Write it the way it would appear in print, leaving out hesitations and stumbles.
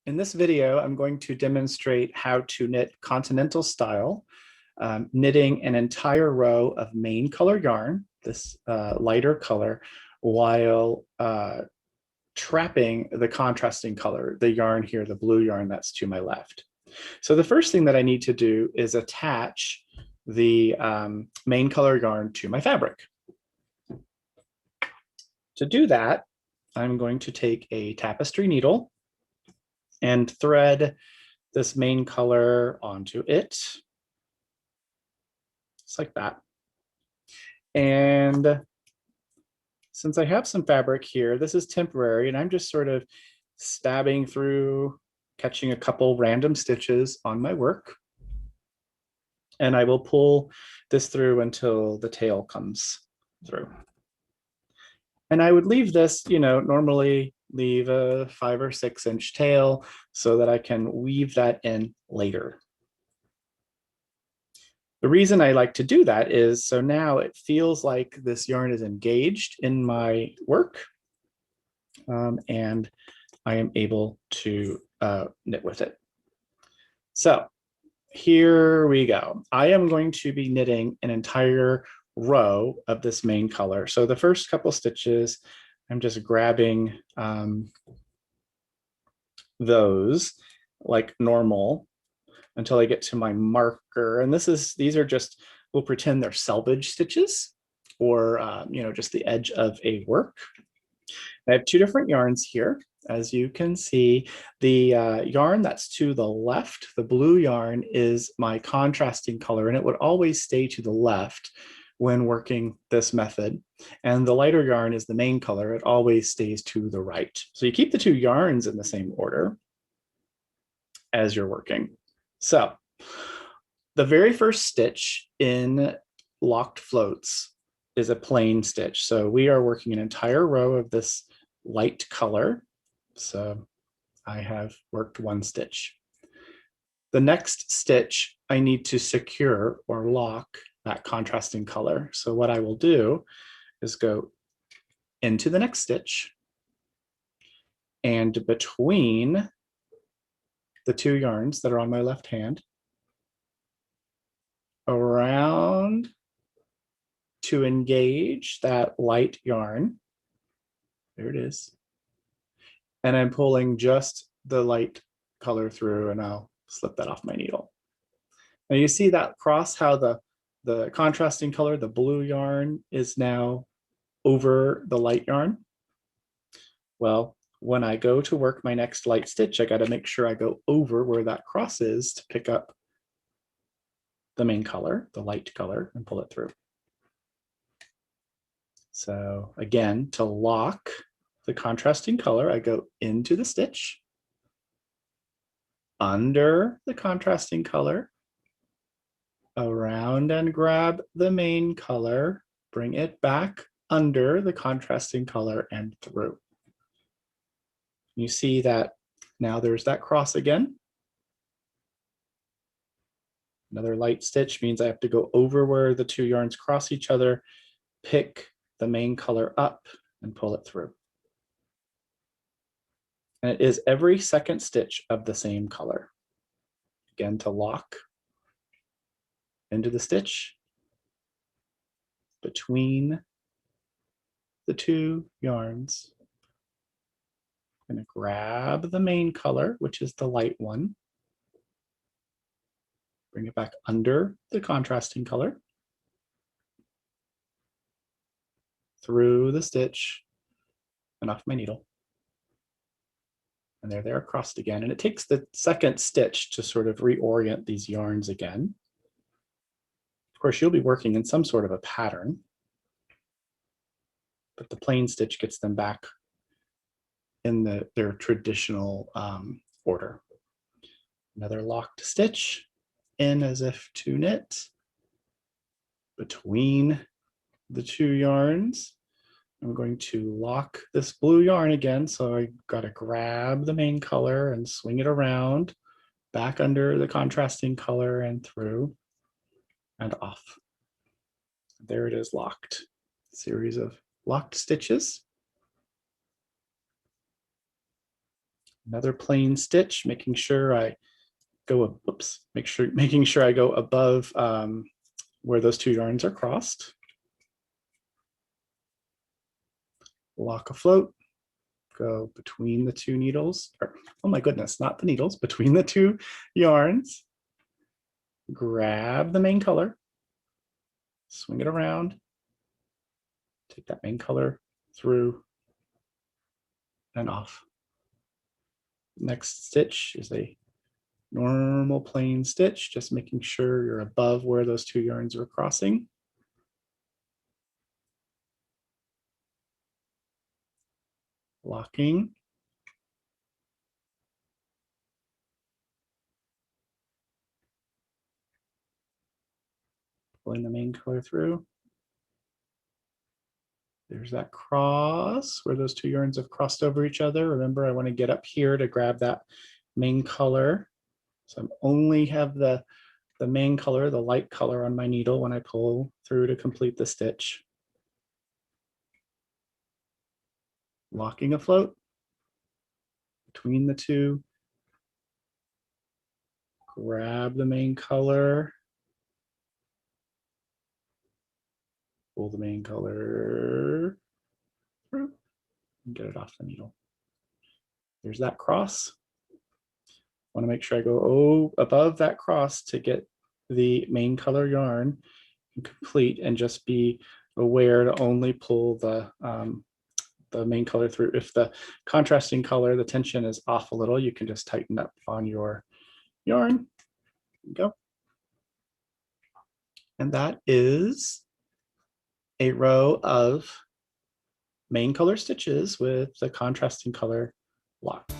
In this video, I'm going to demonstrate how to knit Continental style, knitting an entire row of main color yarn, this lighter color, while trapping the contrasting color, the yarn here, the blue yarn that's to my left. So the first thing that I need to do is attach the main color yarn to my fabric. To do that, I'm going to take a tapestry needle and thread this main color onto it, just like that. And since I have some fabric here, this is temporary, and I'm just sort of stabbing through, catching a couple random stitches on my work. And I will pull this through until the tail comes through. And I would leave this, normally leave a 5 or 6 inch tail so that I can weave that in later. The reason I like to do that is so now it feels like this yarn is engaged in my work, and I am able to knit with it. So here we go. I am going to be knitting an entire row of this main color. So the first couple stitches, I'm just grabbing those like normal until I get to my marker. And these are just, we'll pretend they're selvage stitches or, just the edge of a work. I have 2 different yarns here. As you can see, the yarn that's to the left, the blue yarn, is my contrasting color, and it would always stay to the left when working this method. And the lighter yarn is the main color. It always stays to the right. So you keep the 2 yarns in the same order as you're working. So the very first stitch in locked floats is a plain stitch. So we are working an entire row of this light color. So I have worked 1 stitch. The next stitch, I need to secure or lock that contrasting color. So what I will do is go into the next stitch, and between the 2 yarns that are on my left hand, around to engage that light yarn. There it is. And I'm pulling just the light color through, and I'll slip that off my needle. Now you see that cross, how the contrasting color, the blue yarn, is now over the light yarn. Well, when I go to work my next light stitch, I got to make sure I go over where that cross is to pick up the main color, the light color, and pull it through. So again, to lock the contrasting color, I go into the stitch, under the contrasting color, around and grab the main color, bring it back under the contrasting color and through. You see that now there's that cross again. Another light stitch means I have to go over where the 2 yarns cross each other, pick the main color up, and pull it through. And it is every second stitch of the same color. Again, to lock into the stitch between the 2 yarns. I'm going to grab the main color, which is the light one, bring it back under the contrasting color, through the stitch, and off my needle. And there they're crossed again. And it takes the second stitch to sort of reorient these yarns again. Of course, you'll be working in some sort of a pattern, but the plain stitch gets them back in their traditional order. Another locked stitch in as if to knit between the 2 yarns. I'm going to lock this blue yarn again, so I got to grab the main color and swing it around, back under the contrasting color and through and off. There it is, locked. Series of locked stitches. Another plain stitch, making sure I go, making sure I go above where those two yarns are crossed. Lock afloat, go between the two needles, or, oh my goodness, not the needles, between the two yarns. Grab the main color, swing it around, take that main color through and off. Next stitch is a normal plain stitch, just making sure you're above where those two yarns are crossing. Locking. Pulling the main color through. There's that cross where those two yarns have crossed over each other. Remember, I want to get up here to grab that main color. So I only have the main color, the light color on my needle when I pull through to complete the stitch. Locking afloat between the two. Grab the main color. Pull the main color through and get it off the needle. There's that cross. Want to make sure I go above that cross to get the main color yarn complete, and just be aware to only pull the main color through. If the contrasting color, the tension is off a little, you can just tighten up on your yarn. Go. And that is a row of main color stitches with the contrasting color lock.